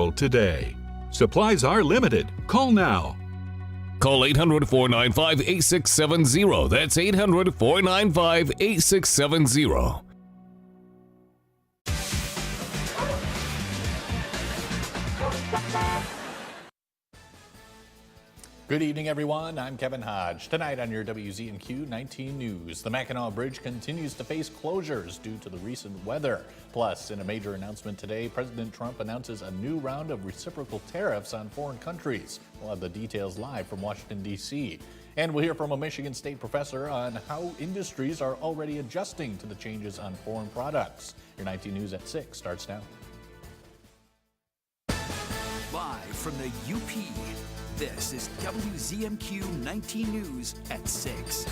April today. Supplies are limited. Call now. Call 800-495-8670. That's 800-495-8670. Good evening, everyone. I'm Kevin Hodge. Tonight on your WZMQ 19 News, the Mackinac Bridge continues to face closures due to the recent weather. Plus, in a major announcement today, President Trump announces a new round of reciprocal tariffs on foreign countries. We'll have the details live from Washington, D.C. And we'll hear from a Michigan State professor on how industries are already adjusting to the changes on foreign products. Your 19 News at 6 starts now. Live from the UP, this is WZMQ 19 News at 6.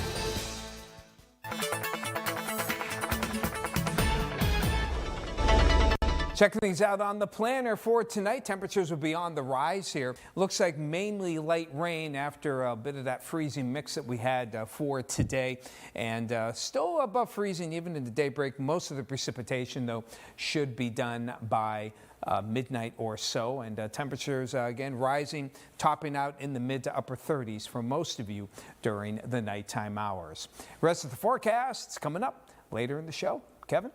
Checking things out on the planner for tonight. Temperatures will be on the rise here. Looks like mainly light rain after a bit of that freezing mix that we had for today. And still above freezing even in the daybreak. Most of the precipitation, though, should be done by midnight or so. And temperatures again rising, topping out in the mid to upper 30s for most of you during the nighttime hours. Rest of the forecast is coming up later in the show. Kevin?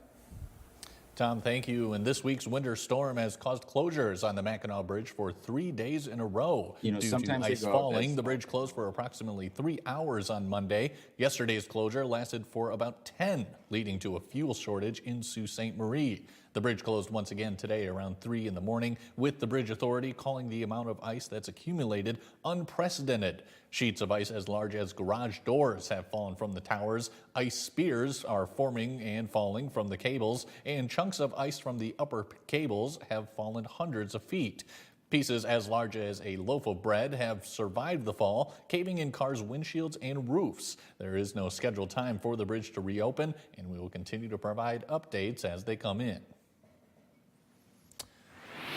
Tom, thank you. And this week's winter storm has caused closures on the Mackinac Bridge for 3 days in a row. Due to ice falling, the bridge closed for approximately 3 hours on Monday. Yesterday's closure lasted for about 10, leading to a fuel shortage in Sault Ste. Marie. The bridge closed once again today around 3 in the morning, with the bridge authority calling the amount of ice that's accumulated unprecedented. Sheets of ice as large as garage doors have fallen from the towers. Ice spears are forming and falling from the cables, and chunks of ice from the upper cables have fallen hundreds of feet. Pieces as large as a loaf of bread have survived the fall, caving in cars' windshields and roofs. There is no scheduled time for the bridge to reopen, and we will continue to provide updates as they come in.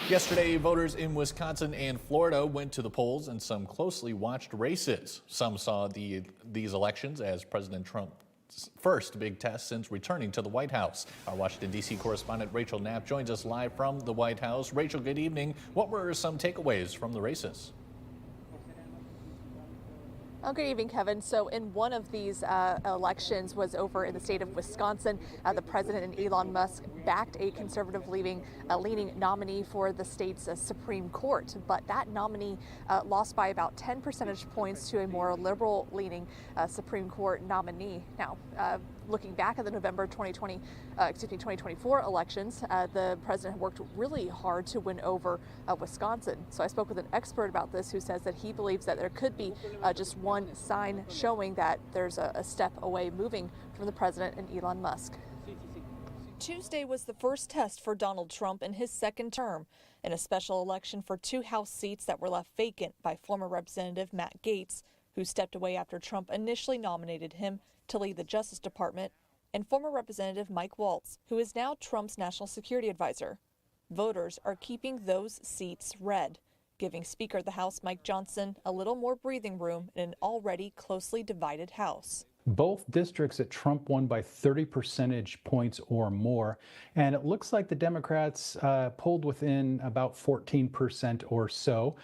Yesterday, voters in Wisconsin and Florida went to the polls in some closely watched races. Some saw these elections as President Trump's first big test since returning to the White House. Our Washington, D.C. correspondent Rachel Knapp joins us live from the White House. Rachel, good evening. What were some takeaways from the races? Oh, good evening, Kevin. So in one of these elections was over in the state of Wisconsin. The president and Elon Musk backed a conservative-leaning nominee for the state's Supreme Court. But that nominee lost by about 10 percentage points to a more liberal-leaning Supreme Court nominee. Now, looking back at the November 2024 elections, the president worked really hard to win over Wisconsin. So I spoke with an expert about this who says that he believes that there could be just one sign showing that there's a step away moving from the president and Elon Musk. Tuesday was the first test for Donald Trump in his second term in a special election for 2 House seats that were left vacant by former Representative Matt Gaetz, who stepped away after Trump initially nominated him to lead the Justice Department, and former Representative Mike Waltz, who is now Trump's national security advisor. Voters are keeping those seats red, giving Speaker of the House Mike Johnson a little more breathing room in an already closely divided House. Both districts that Trump won by 30 percentage points or more, and it looks like the Democrats pulled within about 14% or so,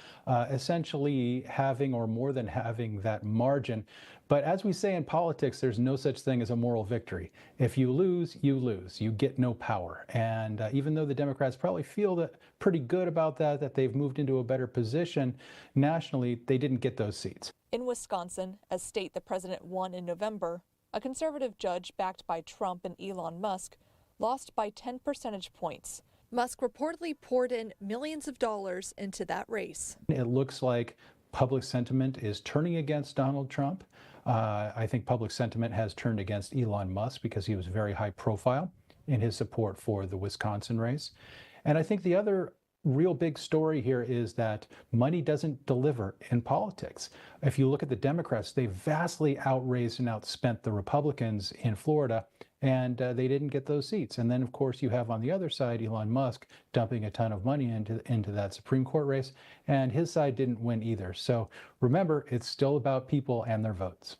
essentially having or more than having that margin. But as we say in politics, there's no such thing as a moral victory. If you lose, you lose. You get no power. And even though the Democrats probably feel that pretty good about that they've moved into a better position nationally, they didn't get those seats. In Wisconsin, a state the president won in November, a conservative judge backed by Trump and Elon Musk lost by 10 percentage points. Musk reportedly poured in millions of dollars into that race. It looks like public sentiment is turning against Donald Trump. I think public sentiment has turned against Elon Musk because he was very high profile in his support for the Wisconsin race. And I think the other real big story here is that money doesn't deliver in politics. If you look at the Democrats, they vastly outraised and outspent the Republicans in Florida, and they didn't get those seats. And then, of course, you have on the other side Elon Musk dumping a ton of money into that Supreme Court race, and his side didn't win either. So remember, it's still about people and their votes.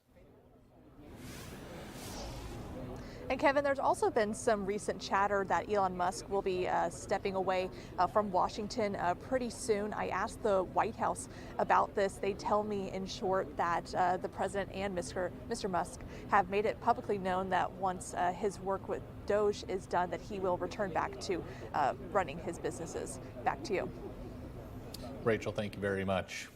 And Kevin, there's also been some recent chatter that Elon Musk will be stepping away from Washington pretty soon. I asked the White House about this. They tell me, in short, that the president and Mr. Musk have made it publicly known that once his work with Doge is done, that he will return back to running his businesses. Back to you. Rachel, thank you very much.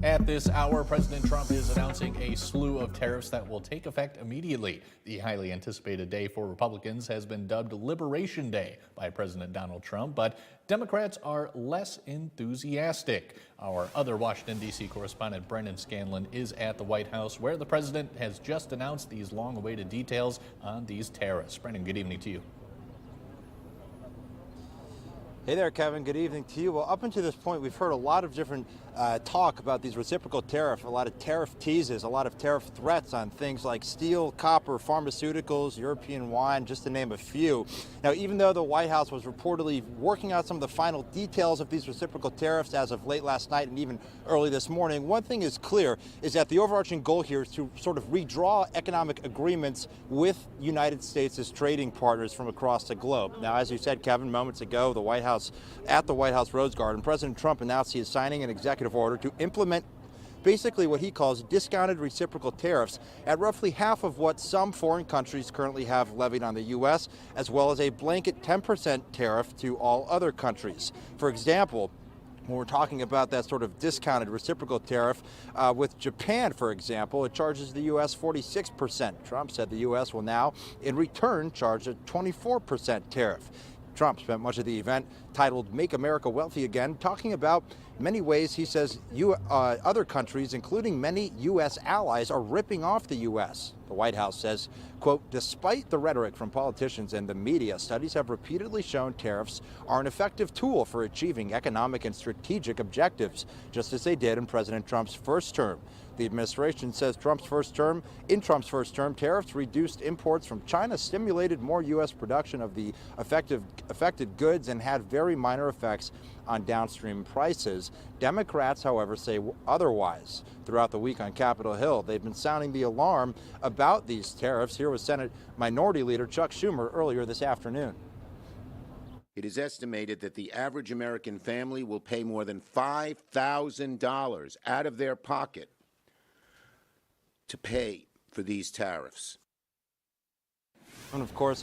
At this hour, President Trump is announcing a slew of tariffs that will take effect immediately. The highly anticipated day for Republicans has been dubbed Liberation Day by President Donald Trump, but Democrats are less enthusiastic. Our other Washington, D.C. correspondent, Brendan Scanlon, is at the White House, where the president has just announced these long-awaited details on these tariffs. Brendan, good evening to you. Hey there, Kevin. Good evening to you. Well, up until this point, we've heard a lot of different talk about these reciprocal tariffs, a lot of tariff teases, a lot of tariff threats on things like steel, copper, pharmaceuticals, European wine, just to name a few. Now, even though the White House was reportedly working out some of the final details of these reciprocal tariffs as of late last night and even early this morning, one thing is clear, is that the overarching goal here is to sort of redraw economic agreements with United States' trading partners from across the globe. Now, as you said, Kevin, moments ago, at the White House Rose Garden, President Trump announced he is signing an executive order to implement basically what he calls discounted reciprocal tariffs at roughly half of what some foreign countries currently have levied on the U.S., as well as a blanket 10% tariff to all other countries. For example, when we're talking about that sort of discounted reciprocal tariff with Japan, for example, it charges the U.S. 46%. Trump said the U.S. will now, in return, charge a 24% tariff. Trump spent much of the event titled Make America Wealthy Again, talking about many ways he says other countries, including many U.S. allies, are ripping off the U.S. The White House says, quote, despite the rhetoric from politicians and the media, studies have repeatedly shown tariffs are an effective tool for achieving economic and strategic objectives, just as they did in President Trump's first term. The administration says in Trump's first term, tariffs reduced imports from China, stimulated more U.S. production of the affected goods, and had very minor effects on downstream prices. Democrats, however, say otherwise. Throughout the week on Capitol Hill, they've been sounding the alarm about these tariffs. Here was Senate Minority Leader Chuck Schumer earlier this afternoon. It is estimated that the average American family will pay more than $5,000 out of their pocket to pay for these tariffs. And of course,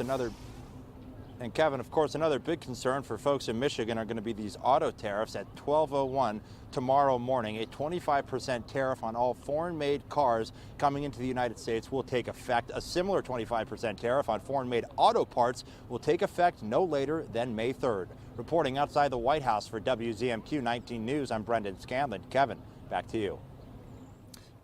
Kevin, another big concern for folks in Michigan are going to be these auto tariffs at 12:01 tomorrow morning. A 25% tariff on all foreign-made cars coming into the United States will take effect. A similar 25% tariff on foreign-made auto parts will take effect no later than May 3rd. Reporting outside the White House for WZMQ 19 News, I'm Brendan Scanlon. Kevin, back to you.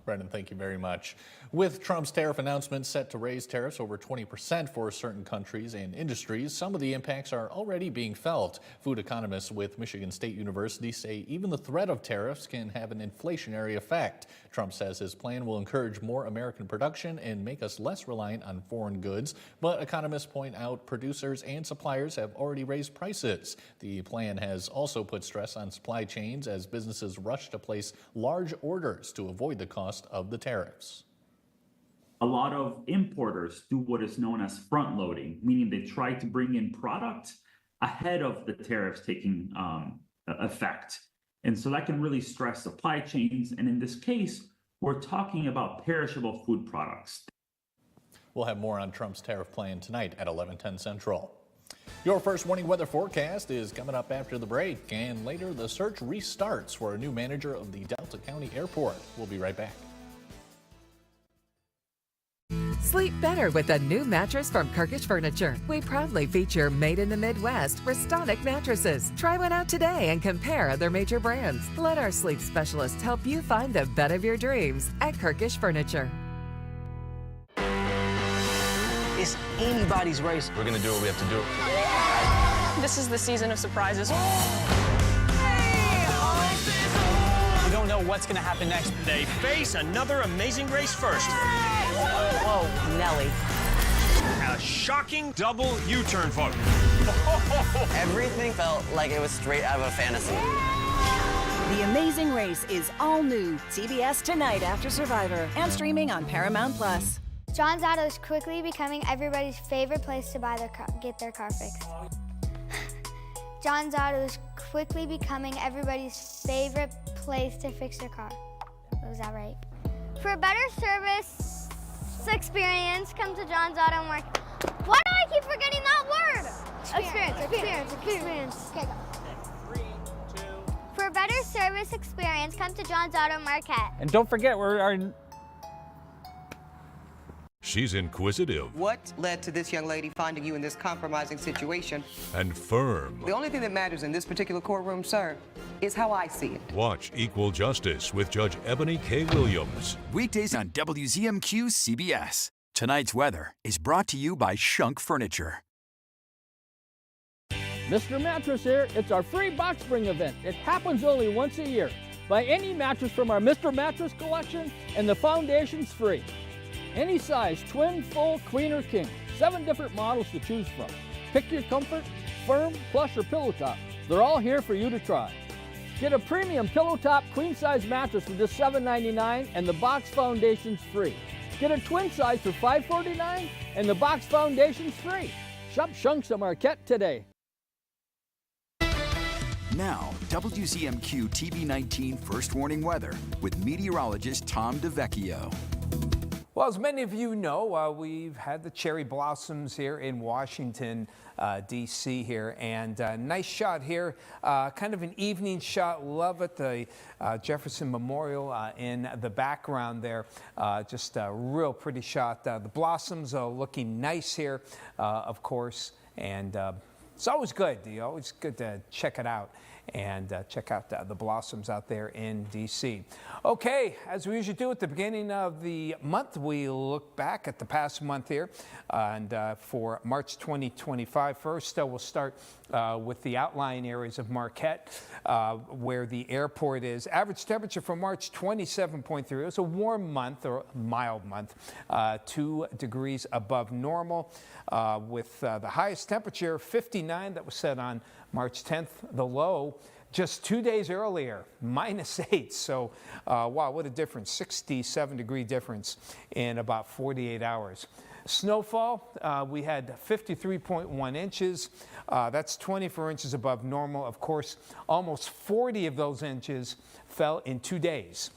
Brendan, thank you very much. With Trump's tariff announcement set to raise tariffs over 20% for certain countries and industries, some of the impacts are already being felt. Food economists with Michigan State University say even the threat of tariffs can have an inflationary effect. Trump says his plan will encourage more American production and make us less reliant on foreign goods, but economists point out producers and suppliers have already raised prices. The plan has also put stress on supply chains as businesses rush to place large orders to avoid the cost of the tariffs. A lot of importers do what is known as front loading, meaning they try to bring in product ahead of the tariffs taking effect. And so that can really stress supply chains. And in this case, we're talking about perishable food products. We'll have more on Trump's tariff plan tonight at 11:10 Central. Your first morning weather forecast is coming up after the break, and later the search restarts for a new manager of the Delta County Airport. We'll be right back. Sleep better with a new mattress from Kirkish Furniture. We proudly feature made in the Midwest Restonic mattresses. Try one out today and compare other major brands. Let our sleep specialists help you find the bed of your dreams at Kirkish Furniture. It's anybody's race. We're gonna do what we have to do. This is the season of surprises. We don't know what's gonna happen next. They face another amazing race first. Whoa, Nelly. A shocking double U-turn vote. Everything felt like it was straight out of a fantasy. The Amazing Race is all new. CBS tonight after Survivor and streaming on Paramount+. John's Auto is quickly becoming everybody's favorite place to buy get their car fixed. John's Auto is quickly becoming everybody's favorite place to fix their car. Was that right? For a better service experience, come to John's Auto Market. Why do I keep forgetting that word? Experience. Okay, go. 3, 2. For a better service experience, come to John's Auto Market. And don't forget, we're She's inquisitive. What led to this young lady finding you in this compromising situation? And firm. The only thing that matters in this particular courtroom, sir, is how I see it. Watch Equal Justice with Judge Ebony K. Williams. Weekdays on WZMQ CBS. Tonight's weather is brought to you by Shunk Furniture. Mr. Mattress here. It's our free box spring event. It happens only once a year. Buy any mattress from our Mr. Mattress collection, and the foundation's free. Any size, twin, full, queen, or king. 7 different models to choose from. Pick your comfort, firm, plush, or pillow top. They're all here for you to try. Get a premium pillow top queen size mattress for just $7.99, and the box foundation's free. Get a twin size for $5.49, and the box foundation's free. Shop Shunks at Marquette today. Now, WZMQ TV19 First Warning Weather with meteorologist Tom DeVecchio. Well, as many of you know, we've had the cherry blossoms here in Washington, D.C. here, and nice shot here, kind of an evening shot. Love it, the Jefferson Memorial in the background there. Just a real pretty shot. The blossoms are looking nice here, of course, and it's always good. Always good to check it out and check out the blossoms out there in D.C. Okay, as we usually do at the beginning of the month, we look back at the past month here, and for March 2025. First, we'll start with the outlying areas of Marquette, where the airport is. Average temperature for March, 27.3. It was a warm month, or mild month, 2 degrees above normal, with the highest temperature, 59, that was set on March 10th. The low, just 2 days earlier, -8. So, wow, what a difference. 67-degree difference in about 48 hours. Snowfall, we had 53.1 inches. That's 24 inches above normal. Of course, almost 40 of those inches fell in 2 days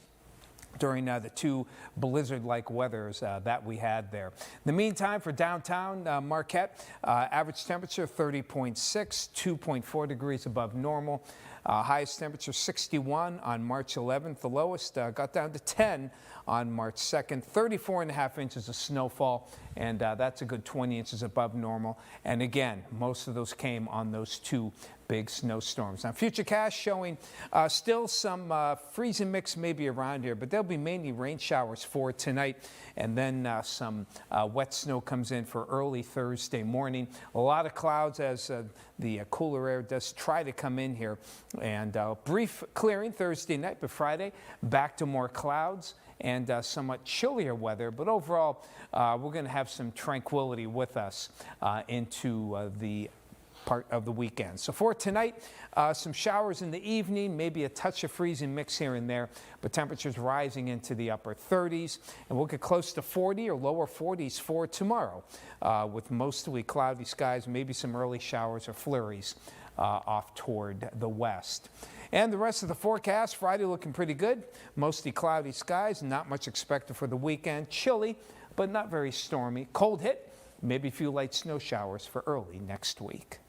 during the 2 blizzard-like weathers that we had there. In the meantime, for downtown Marquette, average temperature 30.6, 2.4 degrees above normal. Highest temperature 61 on March 11th. The lowest got down to 10 on March 2nd. 34.5 inches of snowfall, and that's a good 20 inches above normal. And again, most of those came on those 2 big snowstorms. Now, Futurecast showing still some freezing mix maybe around here, but there'll be mainly rain showers for tonight, and then some wet snow comes in for early Thursday morning. A lot of clouds as the cooler air does try to come in here, and brief clearing Thursday night, but Friday back to more clouds and somewhat chillier weather. But overall, we're going to have some tranquility with us into the part of the weekend. So for tonight, some showers in the evening, maybe a touch of freezing mix here and there, but temperatures rising into the upper 30s, and we'll get close to 40 or lower 40s for tomorrow, with mostly cloudy skies, maybe some early showers or flurries off toward the west. And the rest of the forecast, Friday looking pretty good, mostly cloudy skies, not much expected for the weekend. Chilly, but not very stormy. Cold hit, maybe a few light snow showers for early next week.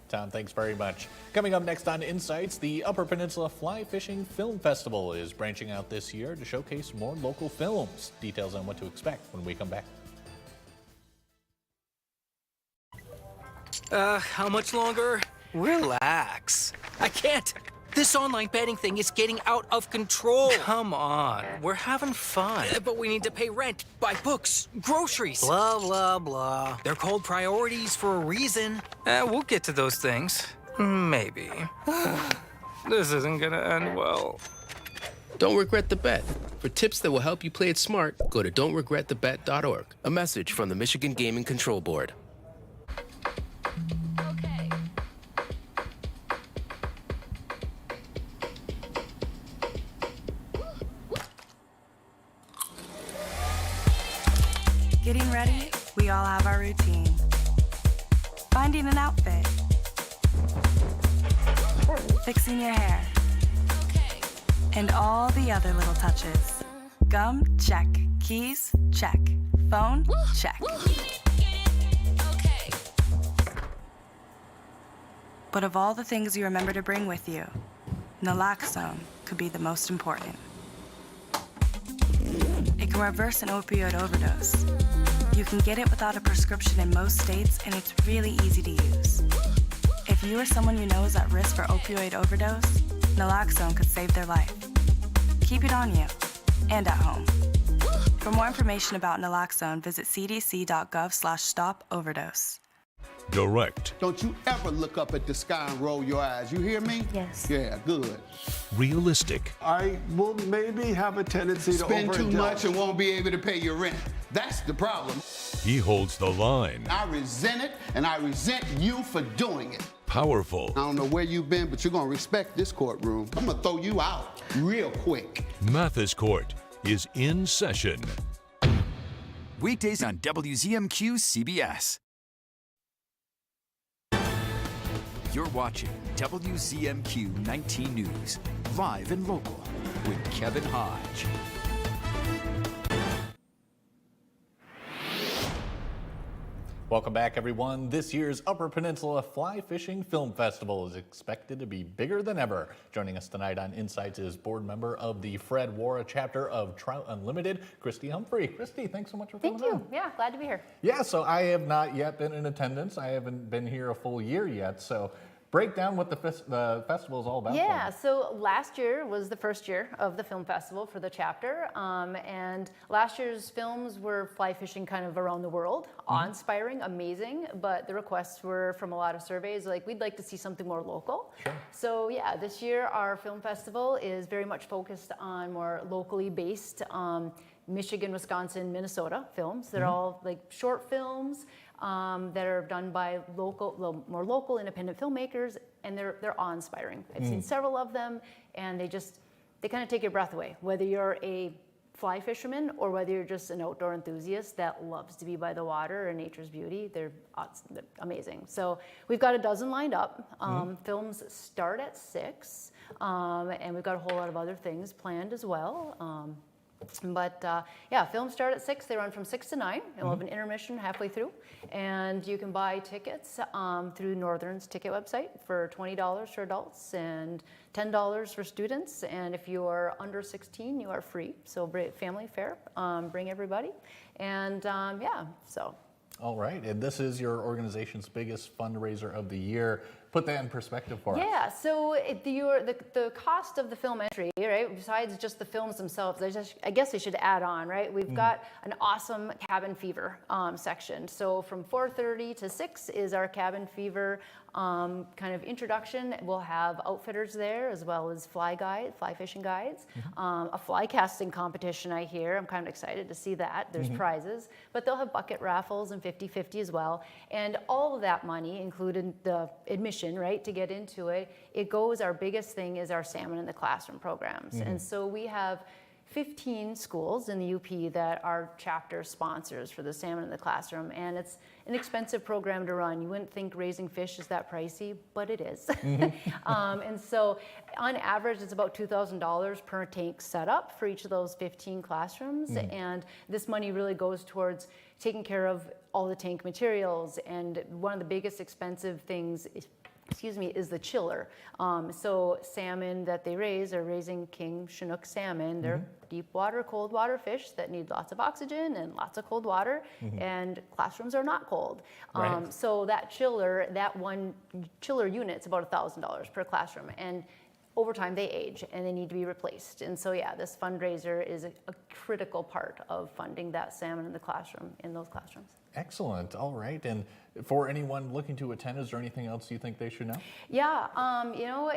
Tom, thanks very much. Coming up next on Insights, the Upper Peninsula Fly Fishing Film Festival is branching out this year to showcase more local films. Details on what to expect when we come back. How much longer? Relax. I can't. This online betting thing is getting out of control. Come on, we're having fun. But we need to pay rent, buy books, groceries. Blah, blah, blah. They're called priorities for a reason. We'll get to those things. Maybe. This isn't gonna end well. Don't regret the bet. For tips that will help you play it smart, go to don'tregretthebet.org. A message from the Michigan Gaming Control Board. routine, finding an outfit, fixing your hair, and all the other little touches. Gum, check. Keys, check. Phone, check. But of all the things you remember to bring with you, naloxone could be the most important. It can reverse an opioid overdose. You can get it without a prescription in most states, and it's really easy to use. If you or someone you know is at risk for opioid overdose, naloxone could save their life. Keep it on you and at home. For more information about naloxone, visit cdc.gov/stop-overdose. Direct. Don't you ever look up at the sky and roll your eyes. You hear me? Yes. Yeah, good. Realistic. I will maybe have a tendency to spend too overindulge. much and won't be able to pay your rent. That's the problem. He holds the line. I resent it, and I resent you for doing it. Powerful. I don't know where you've been, but you're going to respect this courtroom. I'm going to throw you out real quick. Mathis Court is in session. Weekdays on WZMQ CBS. You're watching WZMQ 19 News, live and local, with Kevin Hodge. Welcome back, everyone. This year's Upper Peninsula Fly Fishing Film Festival is expected to be bigger than ever. Joining us tonight on Insights is board member of the Fred Wara chapter of Trout Unlimited, Christy Humphrey. Christy, thanks so much for coming on. Thank you. Yeah, glad to be here. Yeah, so I have not yet been in attendance. I haven't been here a full year yet, so break down what the festival is all about. Yeah, so last year was the first year of the film festival for the chapter, and last year's films were fly fishing kind of around the world, awe-inspiring, amazing, but the requests were from a lot of surveys, like we'd like to see something more local. Sure. So yeah, this year our film festival is very much focused on more locally based Michigan, Wisconsin, Minnesota films. They're all like short films that are done by more local independent filmmakers, and they're awe-inspiring. I've seen several of them, and they kind of take your breath away. Whether you're a fly fisherman or whether you're just an outdoor enthusiast that loves to be by the water and nature's beauty, they're amazing. So we've got a dozen lined up. Films start at 6, and we've got a whole lot of other things planned as well. Yeah, films start at 6. They run from 6 to 9, and we'll have an intermission halfway through. And you can buy tickets through Northern's ticket website for $20 for adults and $10 for students. And if you are under 16, you are free. So family fare, bring everybody. And yeah, so. All right, and this is your organization's biggest fundraiser of the year. Put that in perspective for us. Yeah, so the cost of the film entry, right, besides just the films themselves, I guess I should add on, right? We've got an awesome cabin fever section. So from 4:30 to 6 is our cabin fever kind of introduction. We'll have outfitters there as well as fly fishing guides, a fly casting competition I hear. I'm kind of excited to see that. There's prizes, but they'll have bucket raffles and 50-50 as well. And all of that money, including the admission, right, to get into it, our biggest thing is our Salmon in the Classroom programs. And so we have 15 schools in the UP that are chapter sponsors for the Salmon in the Classroom, and it's an expensive program to run. You wouldn't think raising fish is that pricey, but it is. And so on average, it's about $2,000 per tank setup for each of those 15 classrooms, and this money really goes towards taking care of all the tank materials, and one of the biggest expensive things is the chiller. So salmon that they raise are raising king Chinook salmon. They're deep water, cold water fish that need lots of oxygen and lots of cold water, and classrooms are not cold. So that one chiller unit's about $1,000 per classroom. And over time they age and they need to be replaced. And so yeah, this fundraiser is a critical part of funding that Salmon in the Classroom in those classrooms. Excellent. All right. And for anyone looking to attend, is there anything else you think they should know? Yeah,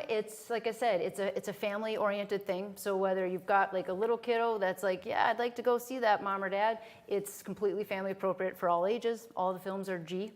it's like I said, it's a family-oriented thing. So whether you've got like a little kiddo that's like, yeah, I'd like to go see that, mom or dad, it's completely family appropriate for all ages. All the films are G.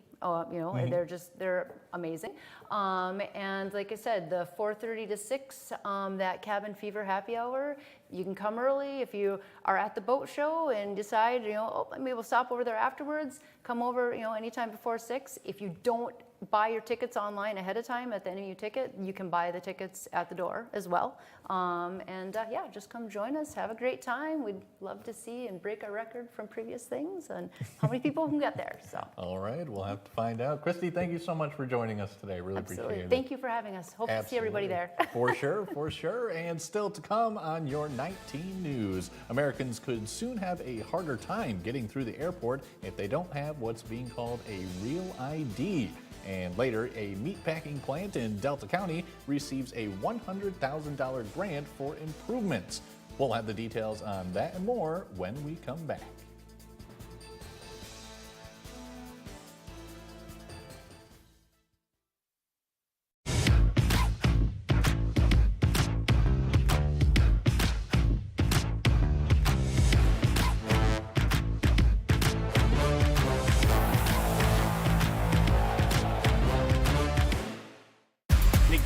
They're amazing. And like I said, the 4:30 to 6, that cabin fever happy hour, You can come early if you are at the boat show and decide, oh, maybe we'll stop over there afterwards. Come over, anytime before 6. If you don't buy your tickets online ahead of time at the NEU ticket, you can buy the tickets at the door as well. Yeah, just come join us, have a great time. We'd love to see and break a record from previous things and how many people can get there. So. All right, we'll have to find out. Christy, thank you so much for joining us today. Really appreciate it. Thank you for having us. Hope to see everybody there. For sure. And still to come on your 19 News. Americans could soon have a harder time getting through the airport if they don't have what's being called a real ID. And later, a meatpacking plant in Delta County receives a $100,000 grant for improvements. We'll have the details on that and more when we come back.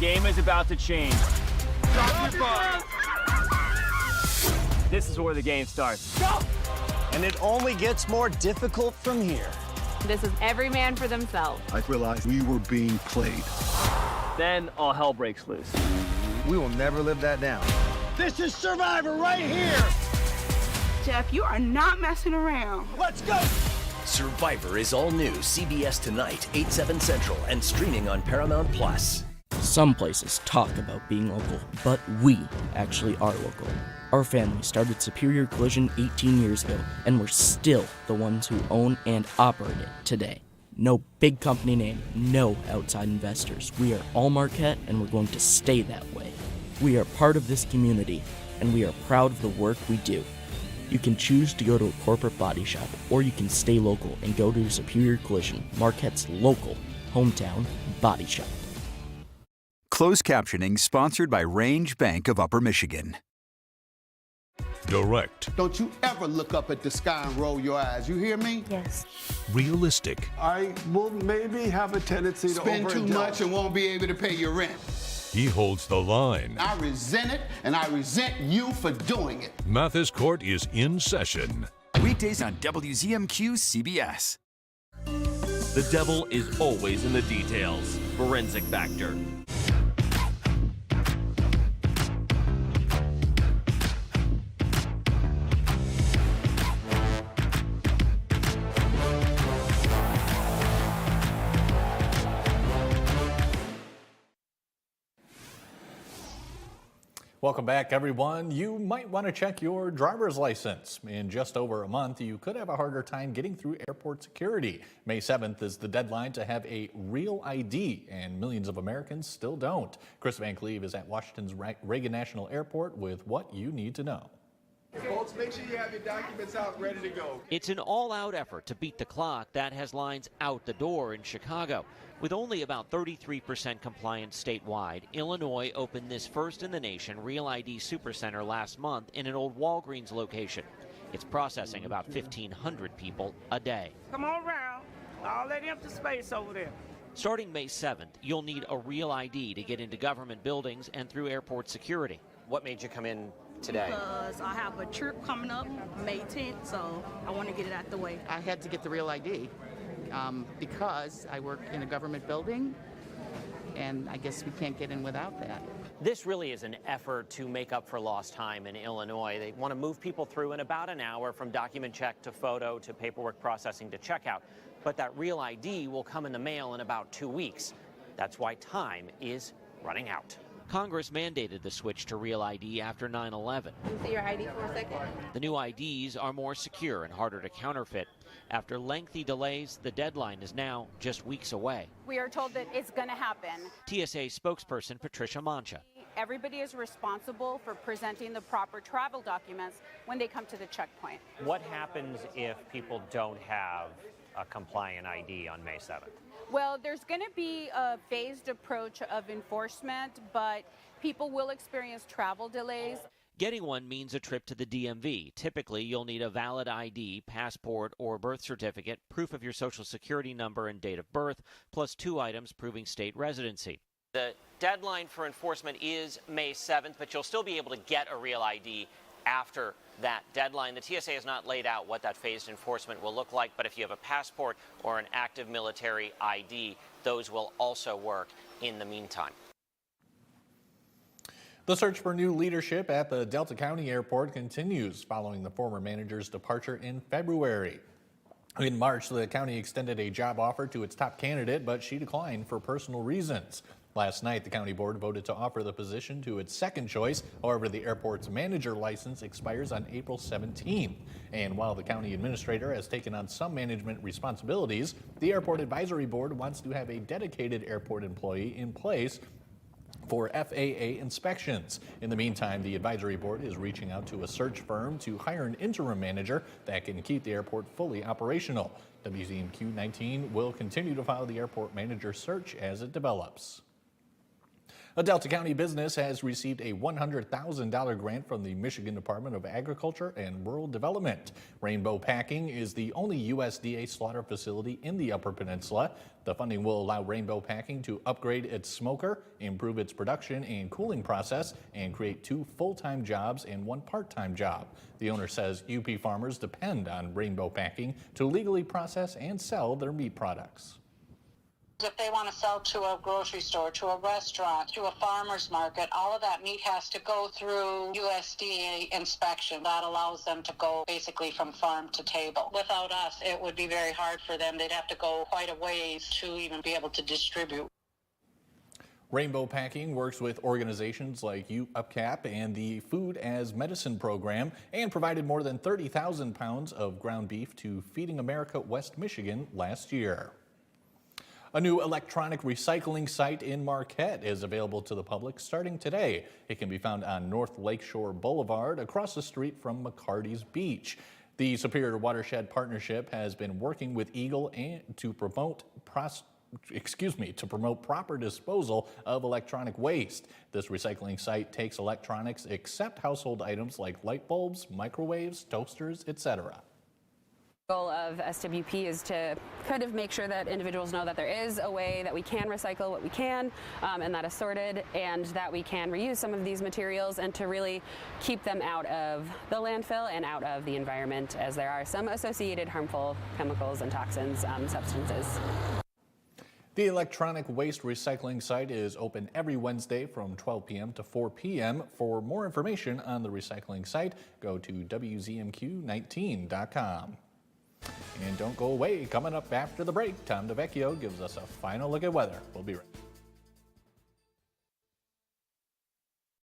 Game is about to change. Drop your ball. This is where the game starts. Go! And it only gets more difficult from here. This is every man for themselves. I realized we were being played. Then all hell breaks loose. We will never live that down. This is Survivor right here. Jeff, you are not messing around. Let's go. Survivor is all new CBS tonight, 8/7 Central, and streaming on Paramount Plus. Some places talk about being local, but we actually are local. Our family started Superior Collision 18 years ago, and we're still the ones who own and operate it today. No big company name, no outside investors. We are all Marquette, and we're going to stay that way. We are part of this community, and we are proud of the work we do. You can choose to go to a corporate body shop, or you can stay local and go to Superior Collision, Marquette's local hometown body shop. Closed captioning sponsored by Range Bank of Upper Michigan. Direct. Don't you ever look up at the sky and roll your eyes. You hear me? Yes. Realistic. I will maybe have a tendency to spend too much and won't be able to pay your rent. He holds the line. I resent it, and I resent you for doing it. Mathis Court is in session. Weekdays on WZMQ CBS. The devil is always in the details. Forensic Factor. Welcome back, everyone. You might want to check your driver's license. In just over a month, you could have a harder time getting through airport security. May 7th is the deadline to have a real ID, and millions of Americans still don't. Chris Van Cleve is at Washington's Reagan National Airport with what you need to know. Folks, make sure you have your documents out ready to go. It's an all-out effort to beat the clock that has lines out the door in Chicago. With only about 33% compliance statewide, Illinois opened this first-in-the-nation Real ID Supercenter last month in an old Walgreens location. It's processing about 1,500 people a day. Come on around. All that empty space over there. Starting May 7th, you'll need a Real ID to get into government buildings and through airport security. What made you come in today? Because I have a trip coming up May 10th, so I want to get it out the way. I had to get the Real ID because I work in a government building, and I guess we can't get in without that. This really is an effort to make up for lost time in Illinois. They want to move people through in about an hour from document check to photo to paperwork processing to checkout. But that Real ID will come in the mail in about 2 weeks. That's why time is running out. Congress mandated the switch to Real ID after 9/11. Can you see your ID for a second? The new IDs are more secure and harder to counterfeit. After lengthy delays, the deadline is now just weeks away. We are told that it's going to happen. TSA spokesperson Patricia Mancha. Everybody is responsible for presenting the proper travel documents when they come to the checkpoint. What happens if people don't have a compliant ID on May 7th? Well, there's going to be a phased approach of enforcement, but people will experience travel delays. Getting one means a trip to the DMV. Typically, you'll need a valid ID, passport, or birth certificate, proof of your social security number and date of birth, plus 2 items proving state residency. The deadline for enforcement is May 7th, but you'll still be able to get a Real ID after that deadline. The TSA has not laid out what that phased enforcement will look like, but if you have a passport or an active military ID, those will also work in the meantime. The search for new leadership at the Delta County Airport continues following the former manager's departure in February. In March, the county extended a job offer to its top candidate, but she declined for personal reasons. Last night, the county board voted to offer the position to its second choice. However, the airport's manager license expires on April 17th. And while the county administrator has taken on some management responsibilities, the airport advisory board wants to have a dedicated airport employee in place for FAA inspections. In the meantime, the advisory board is reaching out to a search firm to hire an interim manager that can keep the airport fully operational. WZMQ 19 will continue to follow the airport manager search as it develops. A Delta County business has received a $100,000 grant from the Michigan Department of Agriculture and Rural Development. Rainbow Packing is the only USDA slaughter facility in the Upper Peninsula. The funding will allow Rainbow Packing to upgrade its smoker, improve its production and cooling process, and create 2 full-time jobs and 1 part-time job. The owner says UP farmers depend on Rainbow Packing to legally process and sell their meat products. If they want to sell to a grocery store, to a restaurant, to a farmer's market, all of that meat has to go through USDA inspection. That allows them to go basically from farm to table. Without us, it would be very hard for them. They'd have to go quite a ways to even be able to distribute. Rainbow Packing works with organizations like UPCAP and the Food as Medicine program and provided more than 30,000 pounds of ground beef to Feeding America West Michigan last year. A new electronic recycling site in Marquette is available to the public starting today. It can be found on North Lakeshore Boulevard across the street from McCarty's Beach. The Superior Watershed Partnership has been working with Eagle to promote proper disposal of electronic waste. This recycling site takes electronics except household items like light bulbs, microwaves, toasters, etc. The goal of SWP is to kind of make sure that individuals know that there is a way that we can recycle what we can and that is sorted, and that we can reuse some of these materials and to really keep them out of the landfill and out of the environment, as there are some associated harmful chemicals and toxins, substances. The electronic waste recycling site is open every Wednesday from 12 p.m. to 4 p.m. For more information on the recycling site, go to WZMQ19.com. And don't go away. Coming up after the break, Tom DeVecchio gives us a final look at weather. We'll be right back.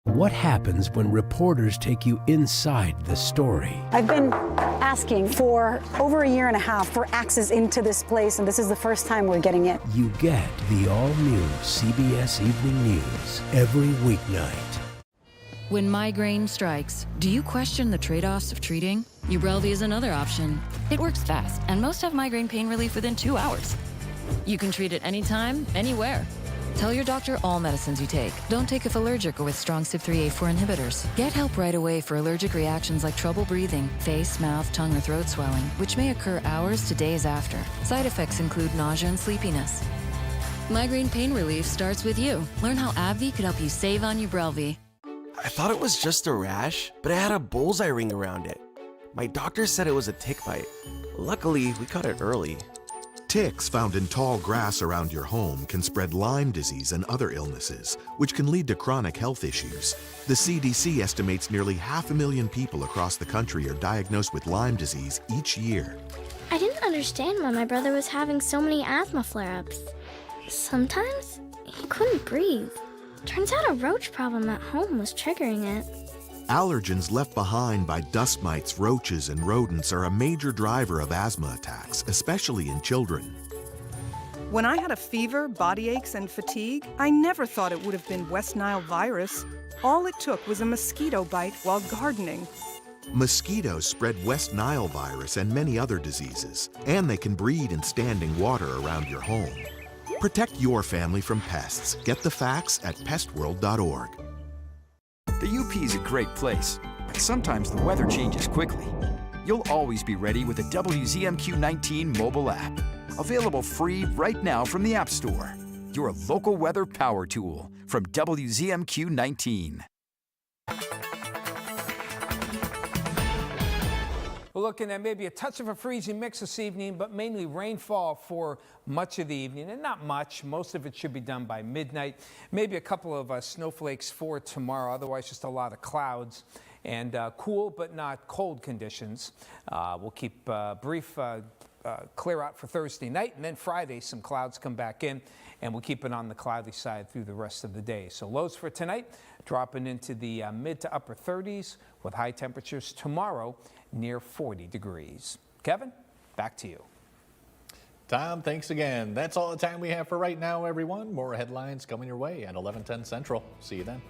What happens when reporters take you inside the story? I've been asking for over a year and a half for access into this place, and this is the first time we're getting it. You get the all-new CBS Evening News every weeknight. When migraine strikes, do you question the trade-offs of treating? Ubrelvy is another option. It works fast, and most have migraine pain relief within 2 hours. You can treat it anytime, anywhere. Tell your doctor all medicines you take. Don't take if allergic or with strong CYP3A4 inhibitors. Get help right away for allergic reactions like trouble breathing, face, mouth, tongue, or throat swelling, which may occur hours to days after. Side effects include nausea and sleepiness. Migraine pain relief starts with you. Learn how AbbVie could help you save on Ubrelvy. I thought it was just a rash, but it had a bullseye ring around it. My doctor said it was a tick bite. Luckily, we caught it early. Ticks found in tall grass around your home can spread Lyme disease and other illnesses, which can lead to chronic health issues. The CDC estimates nearly 500,000 people across the country are diagnosed with Lyme disease each year. I didn't understand why my brother was having so many asthma flare-ups. Sometimes he couldn't breathe. Turns out a roach problem at home was triggering it. Allergens left behind by dust mites, roaches, and rodents are a major driver of asthma attacks, especially in children. When I had a fever, body aches, and fatigue, I never thought it would have been West Nile virus. All it took was a mosquito bite while gardening. Mosquitoes spread West Nile virus and many other diseases, and they can breed in standing water around your home. Protect your family from pests. Get the facts at pestworld.org. The UP is a great place, but sometimes the weather changes quickly. You'll always be ready with the WZMQ 19 mobile app. Available free right now from the App Store. Your local weather power tool from WZMQ 19. We're looking at maybe a touch of a freezing mix this evening, but mainly rainfall for much of the evening, and not much. Most of it should be done by midnight. Maybe a couple of snowflakes for tomorrow, otherwise just a lot of clouds and cool but not cold conditions. We'll keep brief clear out for Thursday night, and then Friday some clouds come back in, and we'll keep it on the cloudy side through the rest of the day. So lows for tonight dropping into the mid to upper 30s with high temperatures tomorrow near 40 degrees. Kevin, back to you. Tom, thanks again. That's all the time we have for right now, everyone. More headlines coming your way at 11:10 Central. See you then.